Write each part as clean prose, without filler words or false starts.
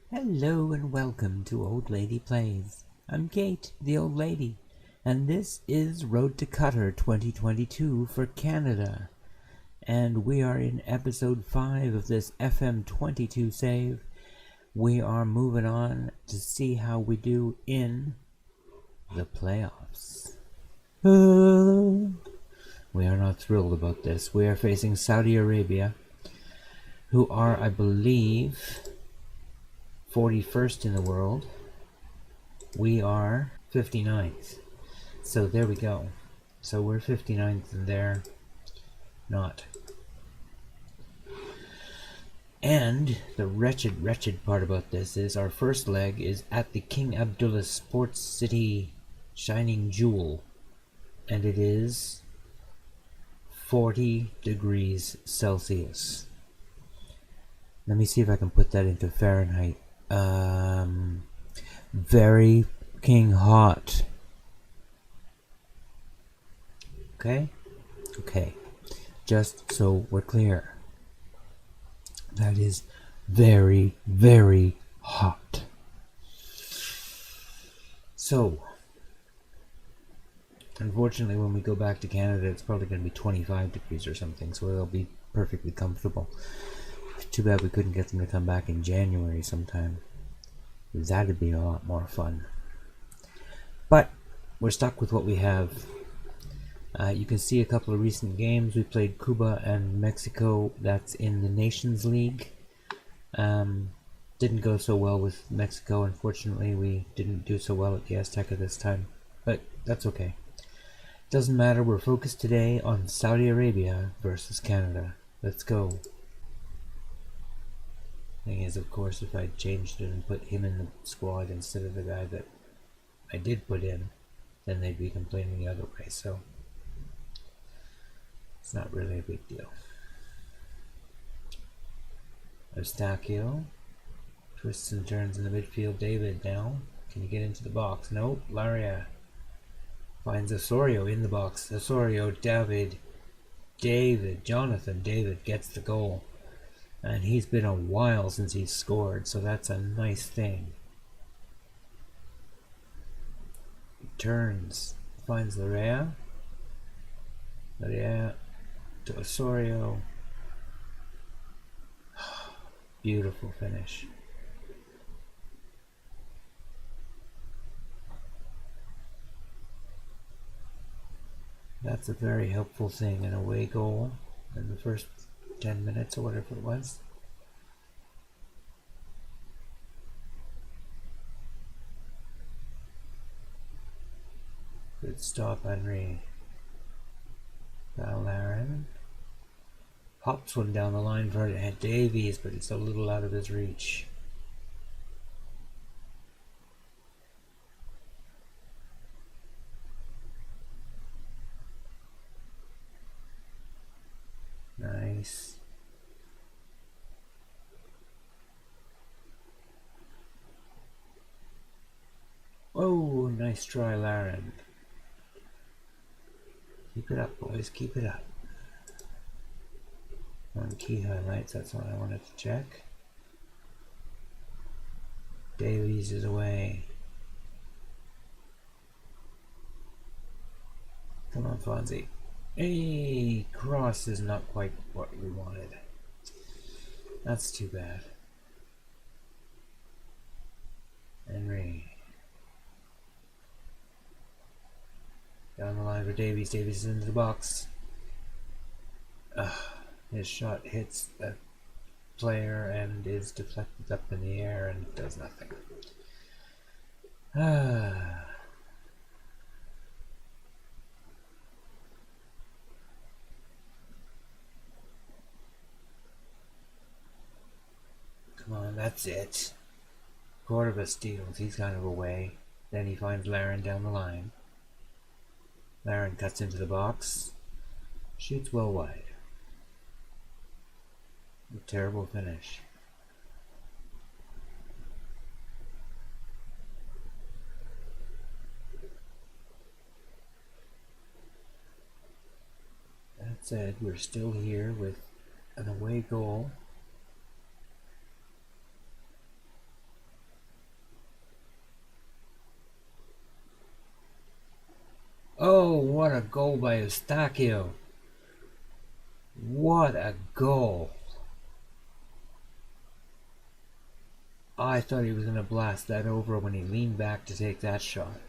Hello and welcome to Old Lady Plays. I'm Kate, the old lady, and this is Road to Qatar 2022 for Canada. And we are in episode 5 of this FM22 save. We are moving on to see how we do in the playoffs. We are not thrilled about this. We are facing Saudi Arabia, who are, I believe, 41st in the world. We are 59th. So there we go. So we're 59th and they're not. And the wretched part about this is our first leg is at the King Abdullah Sports City Shining Jewel. And it is 40 degrees Celsius. Let me see if I can put that into Fahrenheit. Very fucking hot. Okay? Okay. Just so we're clear. That is very, very hot. So, unfortunately, when we go back to Canada, it's probably going to be 25 degrees or something, so it'll be perfectly comfortable. Too bad we couldn't get them to come back in January sometime. That'd be a lot more fun. But we're stuck with what we have. You can see a couple of recent games. We played Cuba and Mexico. That's in the Nations League. Didn't go so well with Mexico. Unfortunately, we didn't do so well at the Azteca this time. But that's okay. Doesn't matter. We're focused today on Saudi Arabia versus Canada. Let's go. Thing is, of course, if I changed it and put him in the squad instead of the guy that I did put in, then they'd be complaining the other way, so it's not really a big deal. Eustachio twists and turns in the midfield. David now. Can you get into the box? Nope. Laria finds Osorio in the box. Osorio, Jonathan David gets the goal. And he's been a while since he's scored, so that's a nice thing. He turns, finds Larea to Osorio. Beautiful finish. That's a very helpful thing. An away goal in the first 10 minutes or whatever it was. Good stop, Henry. Valaren pops one down the line for Davies, but it's a little out of his reach. Nice. Oh, nice try, Laren. Keep it up, boys. Keep it up. On key highlights, that's what I wanted to check. Davies is away. Come on, Fonzie. Hey, cross is not quite what we wanted. That's too bad. Henry. Down the line for Davies. Davies is into the box. His shot hits the player and is deflected up in the air and does nothing. Come on, that's it. Cordova steals. He's kind of away. Then he finds Laren down the line. Laren cuts into the box. Shoots well wide. A terrible finish. That said, we're still here with an away goal. a goal by Eustachio. What a goal. I thought he was going to blast that over when he leaned back to take that shot.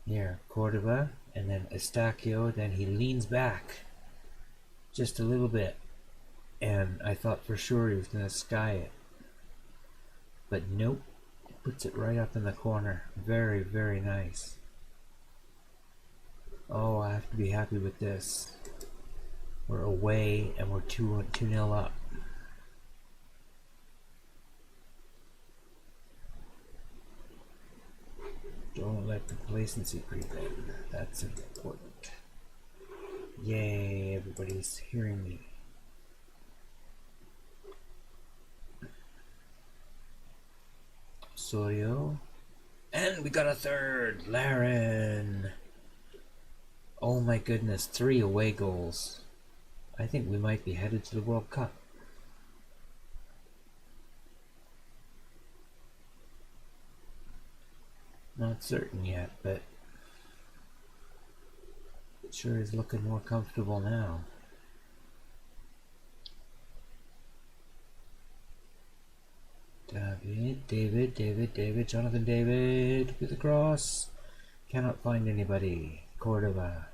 Here, Cordova, and then Eustachio, then he leans back just a little bit. And I thought for sure he was going to sky it. But nope, puts it right up in the corner. Very, very nice. Oh, I have to be happy with this. We're away and we're 2-0 up. Don't let complacency creep in. That's important. Yay, everybody's hearing me. Osorio. And we got a third. Laren. Oh my goodness, 3 away goals. I think we might be headed to the World Cup. Not certain yet, but it sure is looking more comfortable now. David, Jonathan David with the cross. Cannot find anybody. Cordova.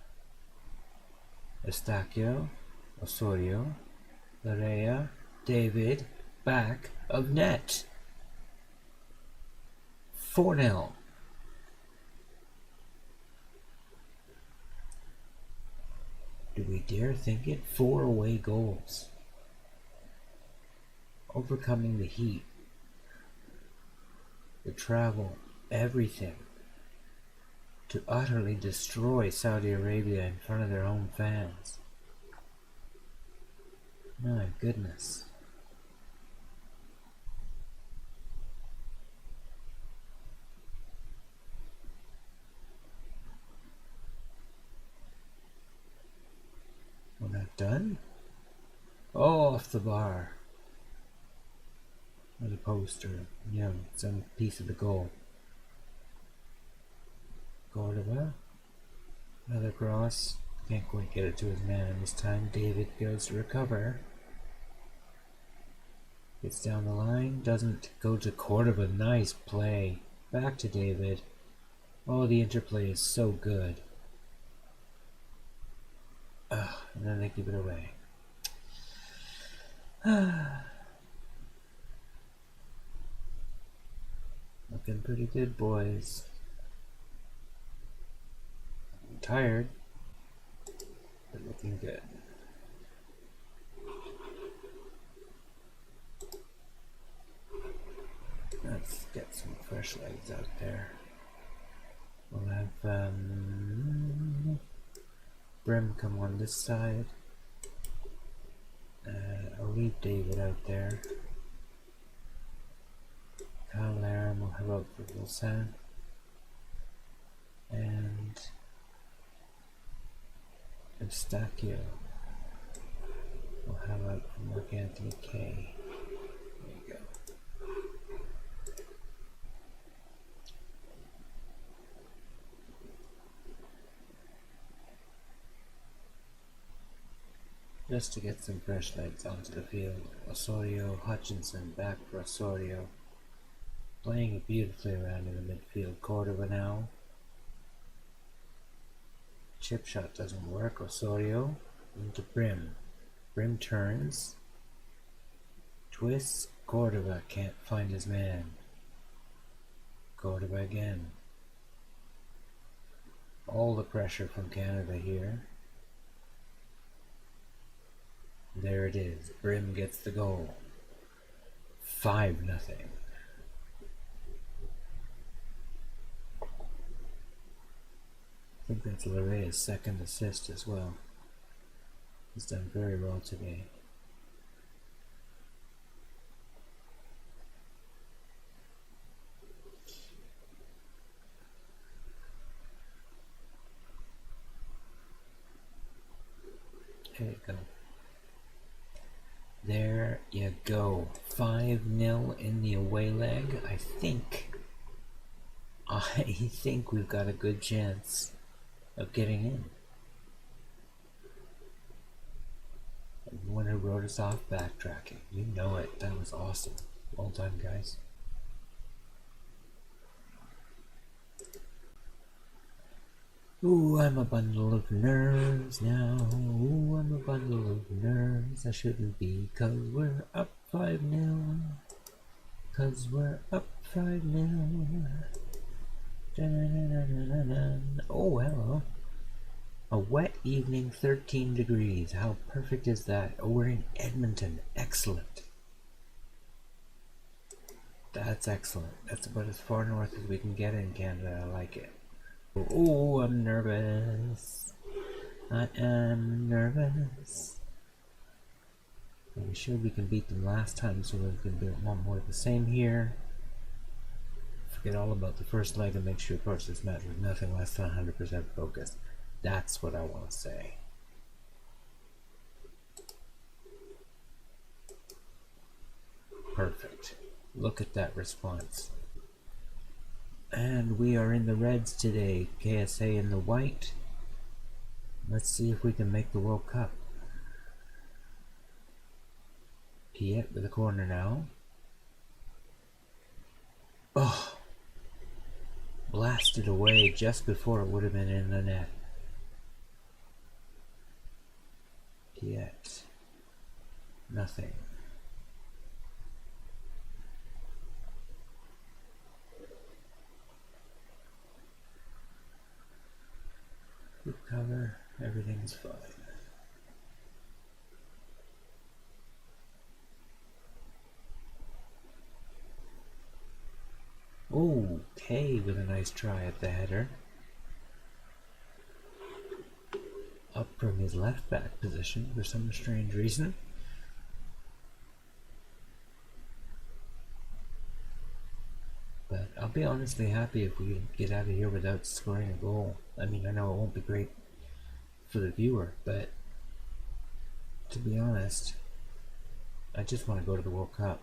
Eustachio. Osorio. Larea. David. Back of net. 4-0. Do we dare think it? 4 away goals. Overcoming the heat. The travel. Everything. To utterly destroy Saudi Arabia in front of their own fans. My goodness. We're not done? Oh, off the bar. Or the poster. Yeah, some piece of the goal. Cordova. Another cross. Can't quite get it to his man this time. David goes to recover. Gets down the line. Doesn't go to Cordova. Nice play. Back to David. Oh, the interplay is so good. And then they give it away. Looking pretty good, boys. I'm tired, but looking good. Let's get some fresh legs out there. We'll have Brim come on this side. I'll leave David out there. Kyle Laram will have out for Wilson. And Eustachio will have out for Mark Anthony K. There you go. Just to get some fresh legs onto the field. Osorio, Hutchinson back for Osorio. Playing it beautifully around in the midfield. Cordova now. Chip shot doesn't work. Osorio into Brim. Brim turns. Twists. Cordova can't find his man. Cordova again. All the pressure from Canada here. There it is. Brim gets the goal. 5-0. I think that's Larea's second assist as well. He's done very well today. There you go. There you go. 5-0 in the away leg. I think we've got a good chance of getting in. Everyone who wrote us off backtracking. You know it. That was awesome. Well done, guys. Ooh, I'm a bundle of nerves now. Ooh, I'm a bundle of nerves. I shouldn't be, 'cause we're up 5-0. 'Cause we're up 5-0. Oh, hello. A wet evening, 13 degrees. How perfect is that? Oh, we're in Edmonton. Excellent. That's excellent. That's about as far north as we can get in Canada. I like it. Oh, I'm nervous. I am nervous. I'm sure we can beat them last time, so we can do one more of the same here. Forget all about the first leg and make sure you approach this match with nothing less than 100% focus. That's what I want to say. Perfect. Look at that response. And we are in the reds today. KSA in the white. Let's see if we can make the World Cup. Piet with a corner now. Oh! Blasted away just before it would have been in the net. Piet. Nothing. Good cover. Everything's fine. Okay, with a nice try at the header. Up from his left back position for some strange reason. But I'll be honestly happy if we get out of here without scoring a goal. I mean, I know it won't be great for the viewer, but to be honest, I just want to go to the World Cup.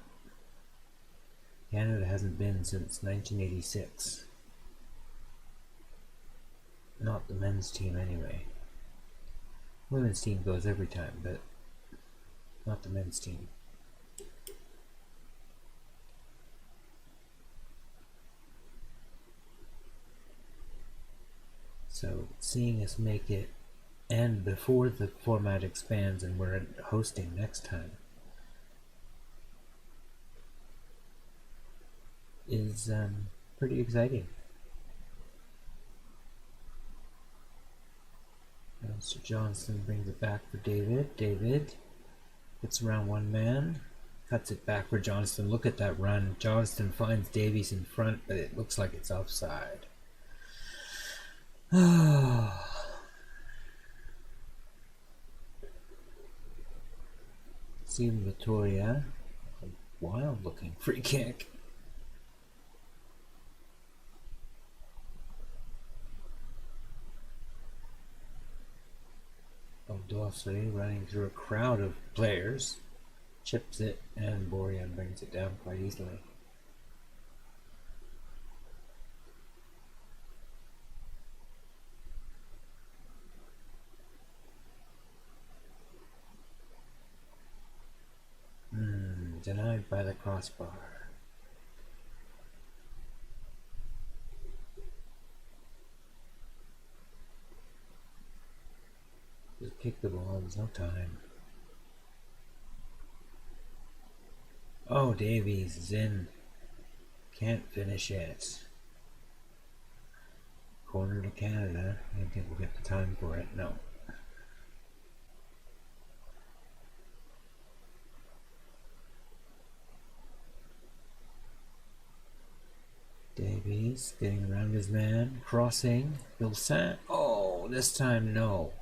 Canada hasn't been since 1986. Not the men's team anyway. Women's team goes every time, but not the men's team. So seeing us make it, and before the format expands and we're hosting next time, is pretty exciting. Mr. Johnston brings it back for David. David gets around one man, cuts it back for Johnston. Look at that run. Johnston finds Davies in front, but it looks like it's offside. Steven Vittoria, a wild looking free kick. Dorsey running through a crowd of players, chips it, and Borjan brings it down quite easily. Denied by the crossbar. Just kick the ball, there's no time. Oh, Davies is in. Can't finish it. Corner to Canada. I don't think we'll get the time for it, no. Davies getting around his man, crossing. Vilsaint. Oh, this time no.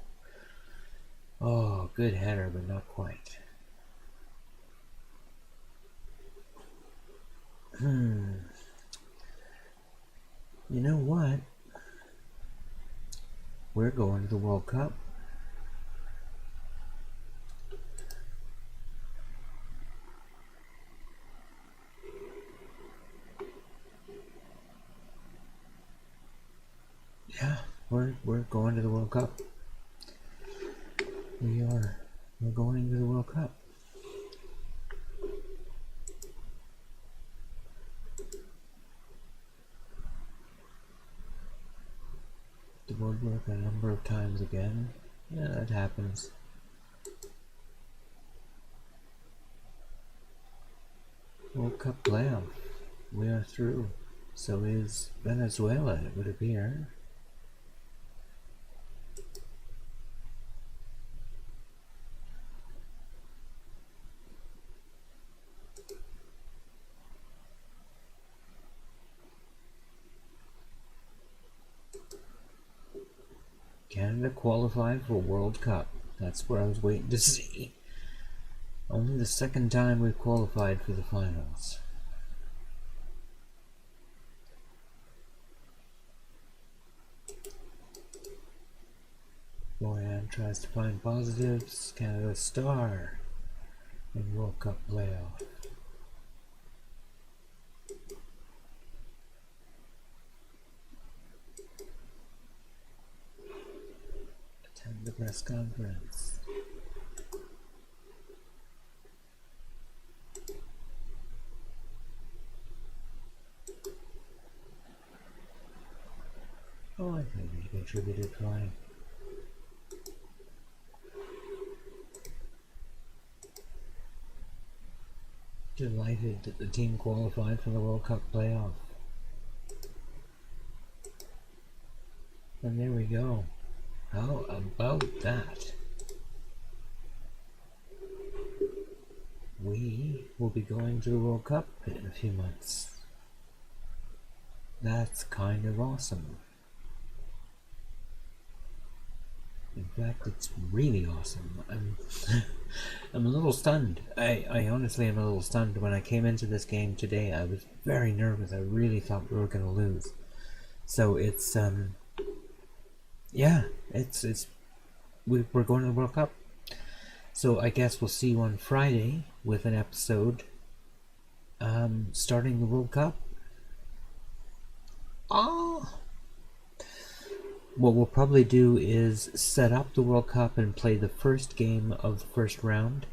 Oh, good header, but not quite. You know what? We're going to the World Cup. Yeah, We're going to the World Cup. We're going to the World Cup. The woodwork a number of times again. Yeah, that happens. World Cup playoff. We are through. So is Venezuela, it would appear. Canada qualified for World Cup. That's what I was waiting to see. Only the second time we've qualified for the finals. Boyan tries to find positives. Canada star in World Cup playoff. Attend the press conference. Oh, I think he contributed fine. Delighted that the team qualified for the World Cup playoff. And there we go. How about that? We will be going to the World Cup in a few months. That's kind of awesome. In fact, it's really awesome. I'm a little stunned. I honestly am a little stunned. When I came into this game today, I was very nervous. I really thought we were going to lose. So it's yeah, we're going to the World Cup. So I guess we'll see you on Friday with an episode starting the World Cup. What we'll probably do is set up the World Cup and play the first game of the first round,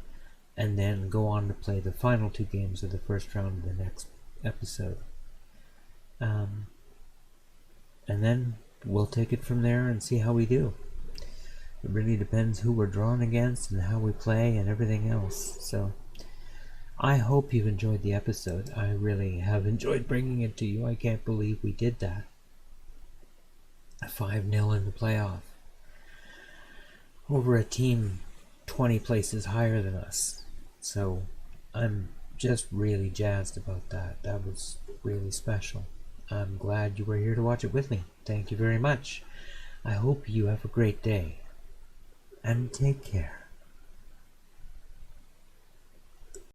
and then go on to play the final two games of the first round of the next episode. And then we'll take it from there and see how we do. It really depends who we're drawn against and how we play and everything else. So I hope you've enjoyed the episode. I really have enjoyed bringing it to you. I can't believe we did that. 5-0 in the playoff over a team 20 places higher than us. So I'm just really jazzed about that. That was really special. I'm glad you were here to watch it with me. Thank you very much. I hope you have a great day. And take care.